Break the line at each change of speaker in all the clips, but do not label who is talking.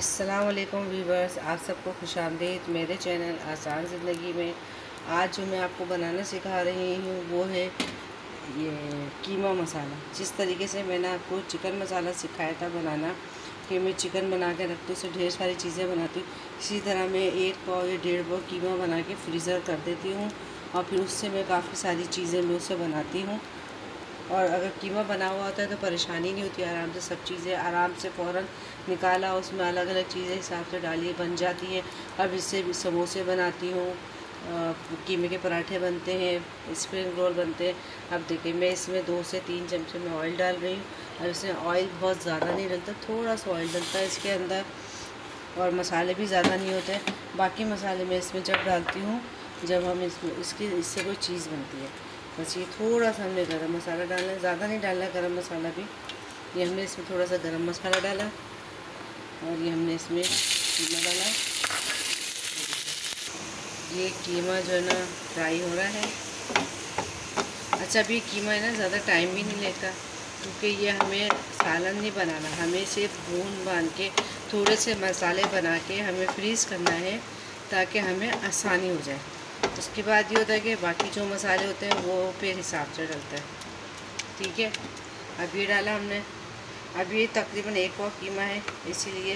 अस्सलाम वालेकुम वीवर्स, आप सबको खुशामदीद मेरे चैनल आसान ज़िंदगी में। आज जो मैं आपको बनाना सिखा रही हूँ वो है ये कीमा मसाला। जिस तरीके से मैंने आपको चिकन मसाला सिखाया था बनाना कि मैं चिकन बना के रखती हूँ, उससे ढेर सारी चीज़ें बनाती हूँ, इसी तरह मैं 1 पाव या 1.5 पाव कीमा बना के फ्रीज़र कर देती हूँ और फिर उससे मैं काफ़ी सारी चीज़ें मैं उससे बनाती हूँ। और अगर कीमा बना हुआ होता है तो परेशानी नहीं होती, आराम से सब चीज़ें आराम से फ़ौरन निकाला, उसमें अलग अलग चीज़ें हिसाब से डालिए, बन जाती है। अब इससे भी समोसे बनाती हूँ, कीमे के पराठे बनते हैं, स्प्रिंग रोल बनते हैं। अब देखिए मैं इसमें 2 से 3 चमचे में ऑयल डाल रही हूँ और इसमें ऑयल बहुत ज़्यादा नहीं डलता, थोड़ा सा ऑयल डलता है इसके अंदर और मसाले भी ज़्यादा नहीं होते। बाकी मसाले मैं इसमें जब डालती हूँ जब हम इससे कोई चीज़ बनती है। बस ये थोड़ा सा हमने गरम मसाला डालना है, ज़्यादा नहीं डालना है गरम मसाला भी। ये हमने इसमें थोड़ा सा गरम मसाला डाला और ये हमने इसमें कीमा डाला। ये कीमा जो है ना फ्राई हो रहा है। अच्छा, अभी कीमा है ना ज़्यादा टाइम भी नहीं लेता, क्योंकि ये हमें सालन नहीं बनाना, हमें सिर्फ भून बांध के थोड़े से मसाले बना के हमें फ्रीज़ करना है ताकि हमें आसानी हो जाए। उसके बाद ये होता है कि बाकी जो मसाले होते हैं वो फिर हिसाब से डलता है। ठीक है, अब ये डाला हमने। अब ये तकरीबन 1 पाव कीमा है, इसीलिए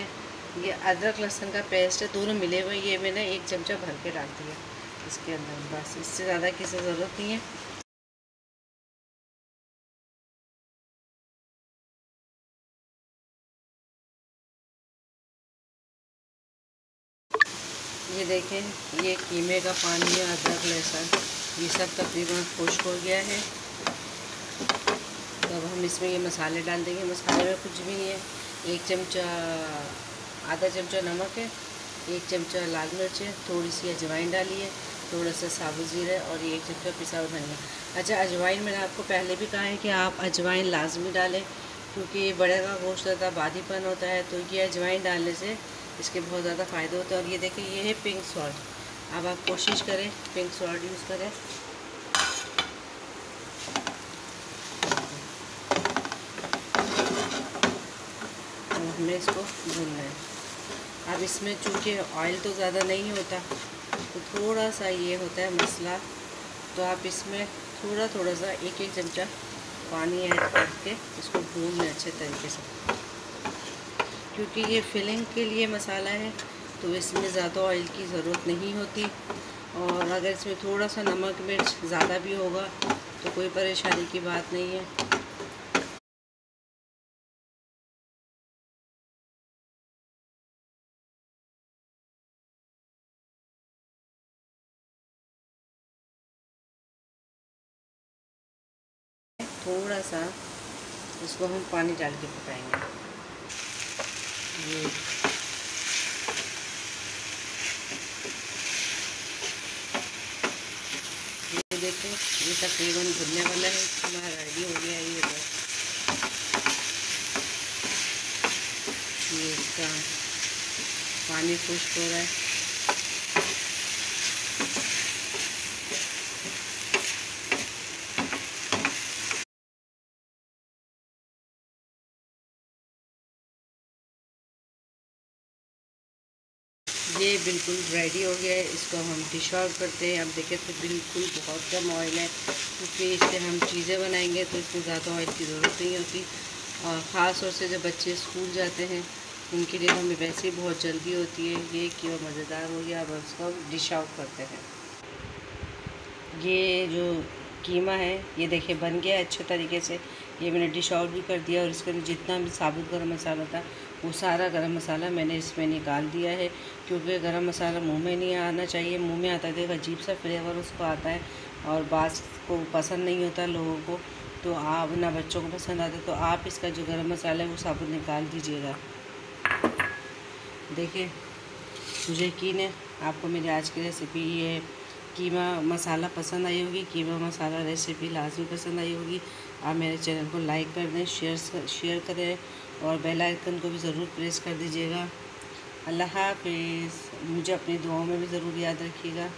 ये अदरक लहसुन का पेस्ट है, दोनों मिले हुए। ये मैंने 1 चमचा भर के डाल दिया इसके अंदर, बस इससे ज़्यादा किसी ज़रूरत नहीं है। ये देखें, ये कीमे का पानी है, अदरक लहसुन ये सब तकरीबन खुश्क हो गया है। तो अब हम इसमें ये मसाले डाल देंगे। मसाले में कुछ भी नहीं है, 1 चमचा, आधा चमचा नमक है, 1 चमचा लाल मिर्च है, थोड़ी सी अजवाइन डाली है, थोड़ा सा साबुत ज़ीरा और 1 चमचा पिसा हुआ धनिया। अच्छा, अजवाइन मैंने आपको पहले भी कहा है कि आप अजवाइन लाजमी डालें, क्योंकि बड़े का गोश्त होता है, बादीपन होता है, तो ये अजवाइन डालने से इसके बहुत ज़्यादा फ़ायदे होते हैं। और ये देखिए, ये है पिंक सॉल्ट। अब आप कोशिश करें पिंक सॉल्ट यूज़ करें। हमें इसको भूनना है। अब इसमें चूँकि ऑयल तो ज़्यादा नहीं होता, तो थोड़ा सा ये होता है मसला, तो आप इसमें थोड़ा थोड़ा सा 1-1 चमचा पानी ऐड करके इसको भून लें अच्छे तरीके से। क्योंकि ये फिलिंग के लिए मसाला है तो इसमें ज़्यादा ऑयल की ज़रूरत नहीं होती, और अगर इसमें थोड़ा सा नमक मिर्च ज़्यादा भी होगा तो कोई परेशानी की बात नहीं है। थोड़ा सा इसको हम पानी डाल के पकाएंगे। ये देखें, ये तकरीबन भुनने वाला है, हमारा रेडी हो गया है। ये बस ये इसका पानी खुश्क हो रहा है। ये बिल्कुल रेडी हो गया है, इसको हम डिश आउट करते हैं। अब देखें तो बिल्कुल बहुत कम ऑयल है, क्योंकि इससे हम चीज़ें बनाएंगे तो इसमें ज़्यादा ऑयल की ज़रूरत नहीं होती। और ख़ास तौर से जब बच्चे स्कूल जाते हैं उनके लिए हमें वैसे ही बहुत जल्दी होती है। ये कि वो मज़ेदार हो गया। अब इसको डिश आउट करते हैं। ये जो कीमा है ये देखिए बन गया अच्छे तरीके से। ये मैंने डिश आउट भी कर दिया और इसके अंदर जितना भी साबुत गरम मसाला था वो सारा गरम मसाला मैंने इसमें निकाल दिया है, क्योंकि गरम मसाला मुंह में नहीं आना चाहिए। मुंह में आता है तो एक अजीब सा फ्लेवर उसको आता है और बास को पसंद नहीं होता लोगों को, तो आप ना बच्चों को पसंद आता, तो आप इसका जो गरम मसाला है वो साबुत निकाल दीजिएगा। देखिए, मुझे यकीन है आपको मेरी आज की रेसिपी ये कीमा मसाला पसंद आई होगी। कीमा मसाला रेसिपी लाजमी पसंद आई होगी। आप मेरे चैनल को लाइक कर दें, शेयर करें और बेल आइकन को भी ज़रूर प्रेस कर दीजिएगा। अल्लाह हाफ़िज़। मुझे अपनी दुआओं में भी ज़रूर याद रखिएगा।